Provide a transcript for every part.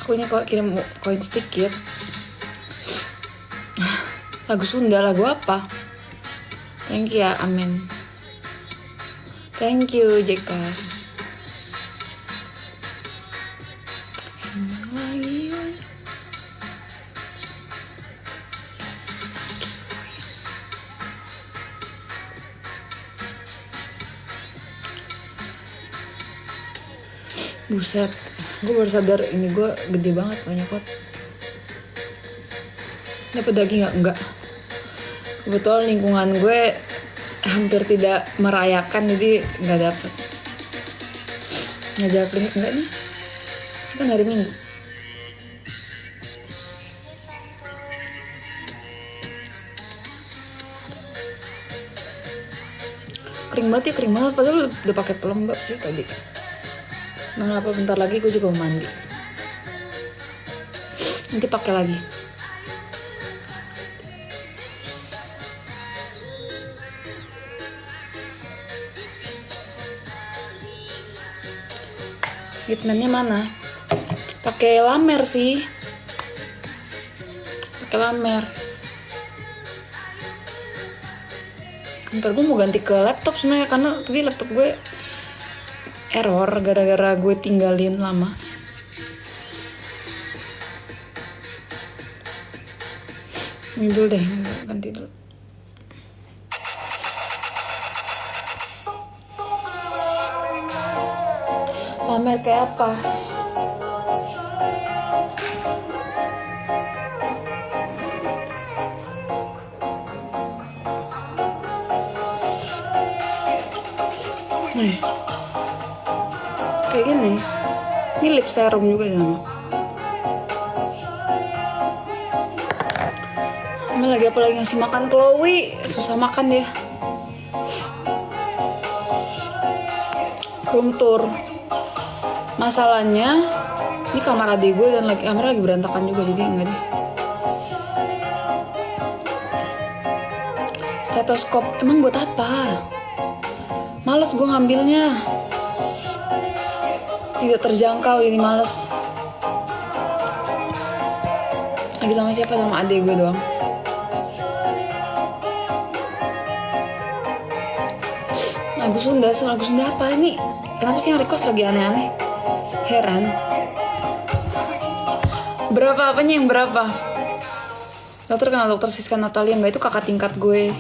Aku ini kok kirim koin sedikit. Lagu Sunda, lagu apa? Thank you ya, amin. Thank you JK. Buset, gue baru sadar ini gue gede banget, banyak banget. Dapat daging nggak? Enggak. Kebetulan lingkungan gue hampir tidak merayakan, jadi nggak dapet. Ngajak klinik enggak nih? Kan hari Minggu. Kering banget ya, kering banget. Padahal udah pakai pelembab sih tadi. Nah, apa bentar lagi gue juga mau mandi. Nanti pakai lagi. Treatmentnya mana? Pakai lamer sih. Pakai lamer. Ntar gue mau ganti ke laptop sebenarnya, karena tadi laptop gue error gara-gara gue tinggalin lama. Ini dulu deh, ganti dulu. Lamer kayak apa? Nih, kayak gini. Ini lip serum juga sama. Ini lagi apa lagi ngasih makan Chloe, susah makan dia. Room tour. Masalahnya ini kamar adik gue dan kamar lagi berantakan juga, jadi enggak deh. Stetoskop emang buat apa? Males gue ngambilnya. Tidak terjangkau, ini males. Lagi sama siapa? Sama adik gue doang. Lagu Sunda apa ini? Kenapa sih yang request lagi aneh-aneh? Heran. Berapa apanya yang berapa? Dokter kenal dokter Siska Natalia nggak? Itu kakak tingkat gue.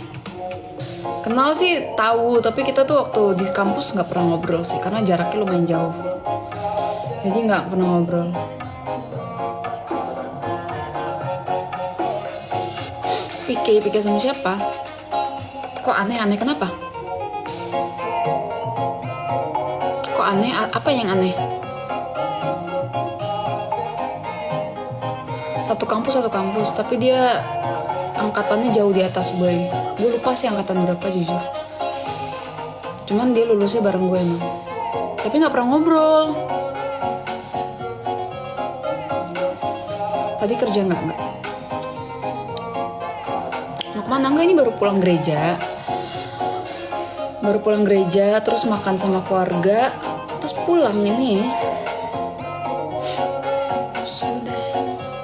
Kenal sih tahu, tapi kita tuh waktu di kampus nggak pernah ngobrol sih, karena jaraknya lumayan jauh. Jadi nggak pernah ngobrol. Pike sama siapa? Kok aneh-aneh, kenapa? Kok aneh? Apa yang aneh? Satu kampus, tapi dia angkatannya jauh di atas gue. Gue lupa sih angkatan berapa jujur. Cuman dia lulusnya bareng gue emang. Tapi nggak pernah ngobrol. Tadi kerja nggak? Mau kemana? Enggak, ini baru pulang gereja. Terus makan sama keluarga, terus pulang ini.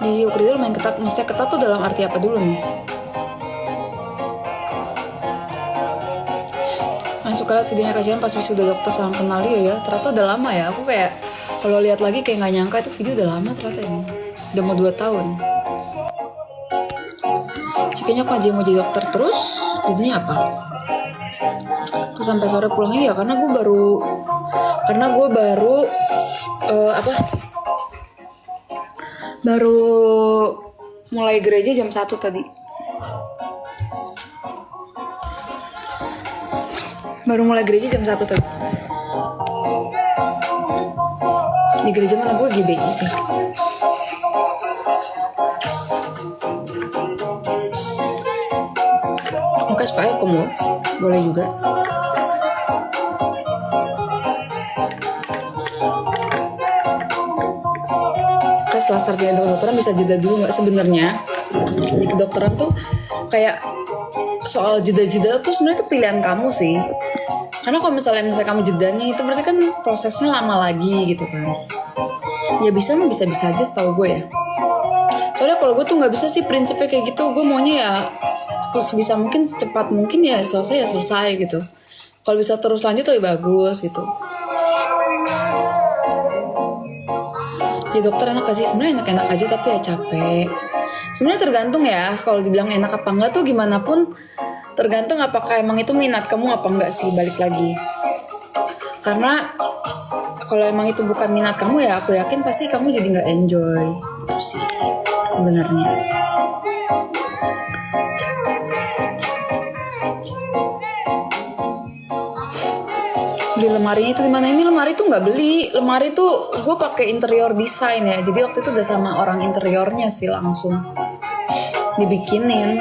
Di Ukri lumayan ketat. Maksudnya ketat tuh dalam arti apa dulu nih? Suka liat videonya Kasihan pas wisuda dokter sama kenal dia ya. Ternyata udah lama ya. Aku kayak kalau lihat lagi kayak nggak nyangka itu video udah lama ternyata ini. Udah mau 2 tahun. Cikanya aku aja mau jadi dokter terus. Jadinya apa? Terus sampai sore pulang ya karena gue baru mulai gereja jam 1 tadi. Baru mulai gereja jam 1 tadi. Di gereja mana gue GBI sih. Oke, suka Elkom loh. Boleh juga. Oke, setelah sarjana kedokteran bisa jeda dulu nggak sebenarnya? Di kedokteran tuh kayak soal jeda-jeda tuh sebenarnya itu pilihan kamu sih. Karena kalau misalnya kamu jedanya itu berarti kan prosesnya lama lagi gitu kan. Ya bisa mah bisa-bisa aja setahu gue ya. Soalnya kalau gue tuh nggak bisa sih prinsipnya kayak gitu. Gue maunya ya kalau sebisa mungkin secepat mungkin ya selesai gitu. Kalau bisa terus lanjut lebih bagus gitu. Ya dokter enak gak sih? Sebenarnya enak-enak aja tapi ya capek. Sebenarnya tergantung ya, kalau dibilang enak apa enggak tuh gimana pun tergantung apakah emang itu minat kamu apa enggak sih, balik lagi. Karena kalau emang itu bukan minat kamu ya aku yakin pasti kamu jadi nggak enjoy itu sih sebenarnya. Beli lemarinya itu dimana? Ini lemari tuh nggak beli, lemari tuh gue pakai interior design ya, jadi waktu itu udah sama orang interiornya sih langsung dibikinin.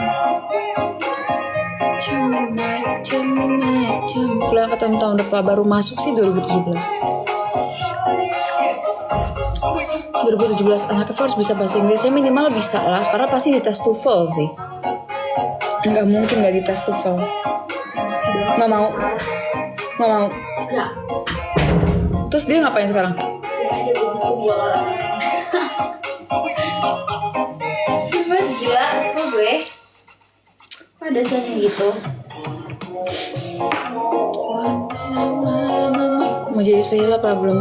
Kuliah angkatan tahun depan baru masuk sih 2017 anaknya harus bisa bahasa Inggrisnya minimal bisa lah, karena pasti dites TOEFL sih, nggak mungkin nggak dites TOEFL. Nggak mau terus dia ngapain sekarang? Gila kok gue ada dasarnya gitu. Mau jadi spesial apa belum?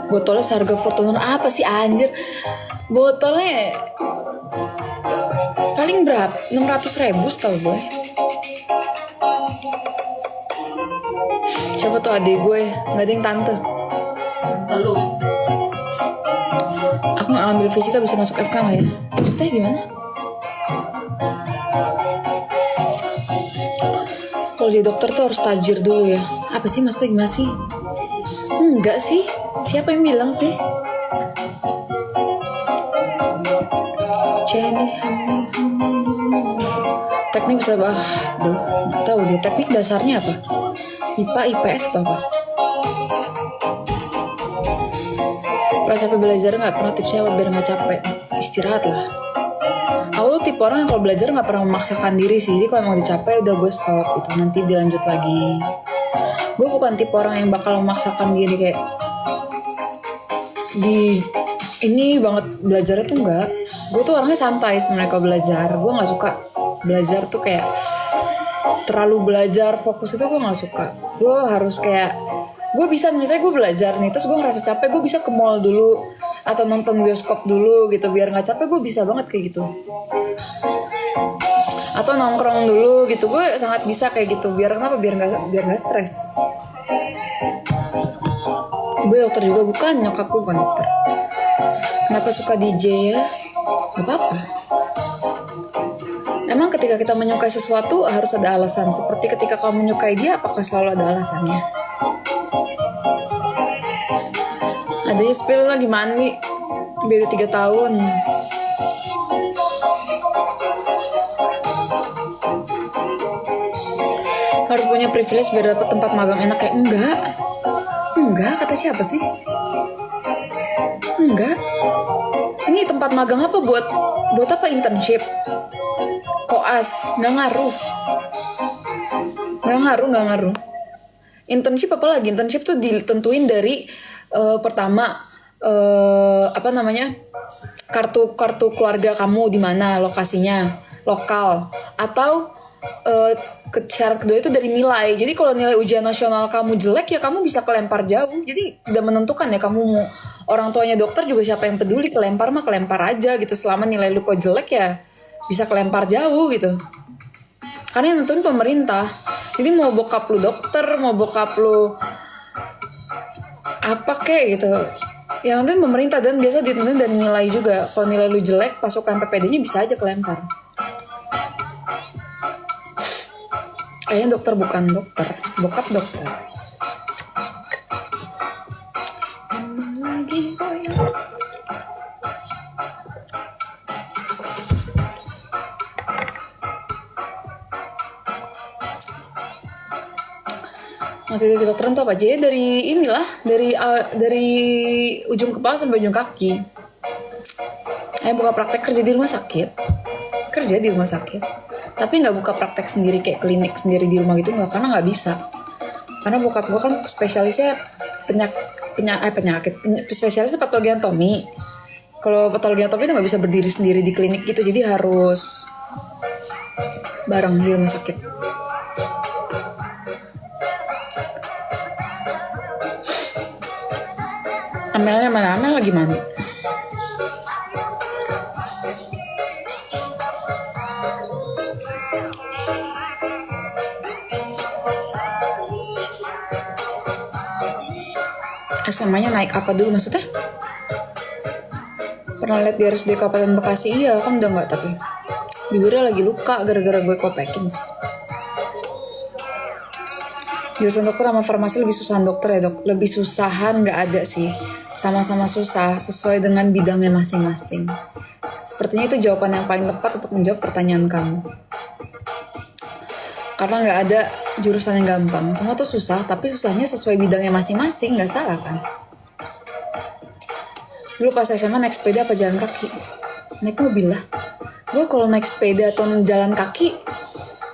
Botolnya seharga Fortuner apa sih anjir? Botolnya paling berapa? 600.000 setahu gue. Siapa tuh adik gue? Nggak ada yang tante. Lalu Aku nggak ambil fisika bisa masuk FK nggak ya? Maksudnya gimana? Kalau jadi dokter tuh harus tajir dulu ya. Apa sih maksudnya gimana sih? Enggak sih. Siapa yang bilang sih? Teknik bisa nggak tahu dia. Teknik dasarnya apa? IPA, IPS atau apa? Kalau capek belajar nggak pernah tipsnya apa biar nggak capek? Istirahat lah. Aku tuh tipe orang yang kalau belajar nggak pernah memaksakan diri sih. Jadi kalau emang udah capek udah gue stop gitu. Nanti dilanjut lagi. Gue bukan tipe orang yang bakal memaksakan diri kayak di ini banget belajarnya tuh enggak. Gue tuh orangnya santai sebenarnya kalau belajar. Gue nggak suka belajar tuh kayak terlalu belajar fokus itu gue nggak suka. Gue harus kayak gue bisa misalnya gue belajar nih terus gue ngerasa capek gue bisa ke mall dulu atau nonton bioskop dulu gitu biar nggak capek. Gue bisa banget kayak gitu. Atau nongkrong dulu gitu, gue sangat bisa kayak gitu. Biar kenapa? Biar nggak stres. Gue dokter juga bukan, nyokap gue bukan dokter. Kenapa suka DJ ya? Gak apa-apa. Emang ketika kita menyukai sesuatu harus ada alasan. Seperti ketika kamu menyukai dia, apakah selalu ada alasannya? Adanya spill lagi mandi, beda 3 tahun. Harus punya privilege biar dapat tempat magang enak kayak enggak kata siapa sih? Enggak. Ini tempat magang apa buat apa internship? Koas, nggak ngaruh. Internship apa lagi? Internship tuh ditentuin dari pertama kartu keluarga kamu di mana lokasinya, lokal atau syarat kedua itu dari nilai. Jadi kalau nilai ujian nasional kamu jelek ya kamu bisa kelempar jauh. Jadi tidak menentukan ya kamu mau orang tuanya dokter juga siapa yang peduli, kelempar mah kelempar aja gitu. Selama nilai lu kok jelek ya bisa kelempar jauh gitu. Karena yang nentuin pemerintah. Jadi mau bokap lu dokter, mau bokap lu apa kek gitu. Yang nentuin pemerintah dan biasa ditentuin dari nilai juga. Kalau nilai lu jelek, pasukan PPD-nya bisa aja kelempar. Kayaknya dokter bukan dokter, bokap dokter. Lagi goyang. Materi kedokteran tuh apa aja ya? Dari inilah, dari ujung kepala sampai ujung kaki. Buka praktek kerja di rumah sakit. Tapi nggak buka praktek sendiri kayak klinik sendiri di rumah gitu nggak, karena nggak bisa. Karena bokap gue kan spesialisnya spesialis patologi anatomi. Kalau patologi anatomi itu nggak bisa berdiri sendiri di klinik gitu, jadi harus bareng di rumah sakit. Amelnya mana? Amel lagi mandi. SMA-nya naik apa dulu maksudnya? Pernah lihat di RSUD Kabupaten Bekasi? Iya, kan udah nggak, tapi bibirnya lagi luka gara-gara gue kopekin sih. Jurusan dokter sama farmasi lebih susahan dokter ya dok? Lebih susahan nggak ada sih, sama-sama susah sesuai dengan bidangnya masing-masing. Sepertinya itu jawaban yang paling tepat untuk menjawab pertanyaan kamu. Karena nggak ada jurusan yang gampang, semua tuh susah, tapi susahnya sesuai bidangnya masing-masing, nggak salah kan? Dulu pas SMA naik sepeda apa jalan kaki? Naik mobil lah. Gue kalau naik sepeda atau jalan kaki,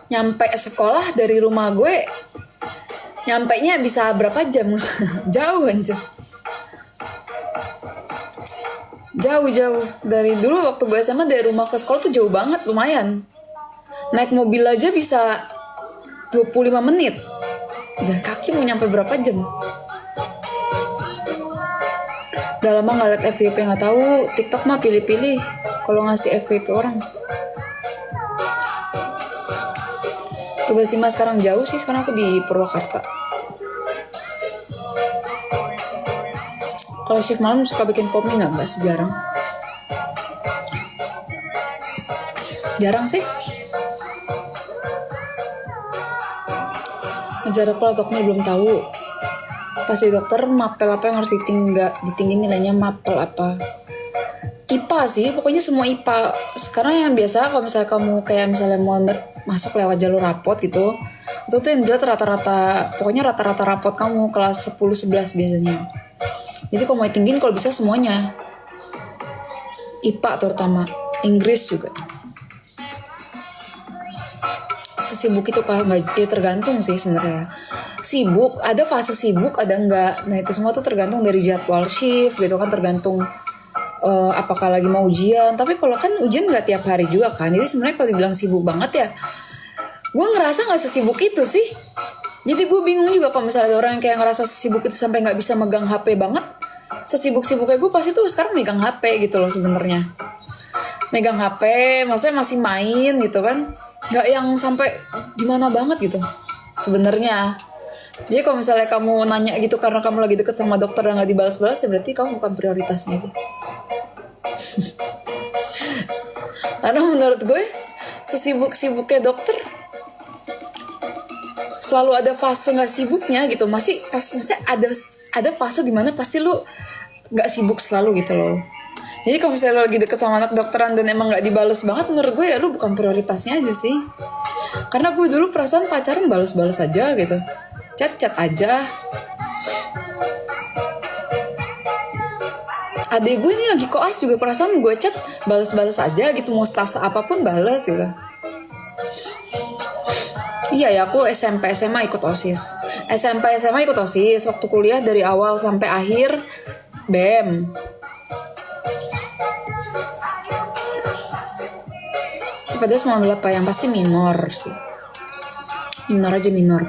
nyampe sekolah dari rumah gue, nyampainya bisa berapa jam? Jauh aja. Jauh. Dari dulu waktu gue SMA dari rumah ke sekolah tuh jauh banget, lumayan. Naik mobil aja bisa 25 menit. Jalan kaki mau nyampe berapa jam? Udah lama gak liat FYP, gak tahu. TikTok mah pilih-pilih kalau ngasih FYP orang. Tugas Sima sekarang jauh sih, sekarang aku di Purwakarta. Kalau shift malam suka bikin kopi nggak sejarang. Jarang sih. Ngejar apa dokternya belum tahu. Pasti dokter mapel apa yang harus ditinggi nilainya, mapel apa. IPA sih, pokoknya semua IPA. Sekarang yang biasa kalau misalnya kamu kayak misalnya mau masuk lewat jalur rapot gitu, itu tuh yang dilihat rata-rata rapot kamu kelas 10-11 biasanya. Jadi kalau mau tinggiin kalau bisa semuanya. IPA terutama, Inggris juga. Sesibuk itu kah? Ya tergantung sih sebenarnya. Sibuk, ada fase sibuk, ada enggak. Nah itu semua tuh tergantung dari jadwal shift gitu kan, tergantung apakah lagi mau ujian. Tapi kalau kan ujian nggak tiap hari juga kan, jadi sebenarnya kalau dibilang sibuk banget ya, gue ngerasa nggak sesibuk itu sih. Jadi gue bingung juga kalau misalnya ada orang yang kayak ngerasa sesibuk itu sampai nggak bisa megang HP banget. Sesibuk-sibuknya gue pasti tuh sekarang megang HP gitu loh sebenarnya. Megang HP, maksudnya masih main gitu kan, nggak yang sampai gimana banget gitu sebenarnya. Jadi kalau misalnya kamu nanya gitu karena kamu lagi deket sama dokter dan nggak dibalas-balas, ya berarti kamu bukan prioritasnya sih. Karena menurut gue sesibuk-sibuknya dokter selalu ada fase nggak sibuknya gitu. Maksudnya ada fase dimana pasti lu nggak sibuk selalu gitu loh. Jadi kalau misalnya lu lagi deket sama anak dokteran dan emang nggak dibales banget, menurut gue ya lu bukan prioritasnya aja sih. Karena gue dulu perasaan pacaran bales-bales aja gitu, chat aja. Adik gue ini lagi koas juga perasaan gue chat bales-bales aja gitu, mau stase apapun bales gitu. Iya ya, aku SMP SMA ikut OSIS. SMP SMA ikut OSIS, waktu kuliah dari awal sampai akhir BEM. Padahal semua ambil apa? Yang pasti minor sih. Minor.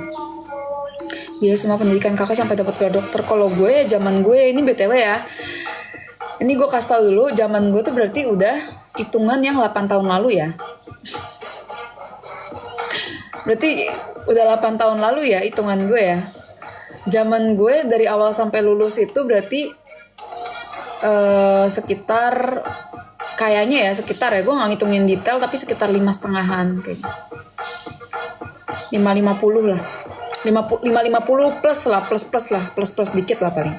Biaya semua pendidikan kakak sampai dapat gelar dokter. Kalau gue, zaman gue ini BTW ya. Ini gue kasih tau dulu, zaman gue tuh berarti udah hitungan yang 8 tahun lalu ya. Berarti udah 8 tahun lalu ya hitungan gue ya. Zaman gue dari awal sampai lulus itu berarti sekitar kayaknya ya sekitar ya, gue nggak ngitungin detail tapi sekitar 5,5-an kayak 550 lah, 550 plus dikit lah paling.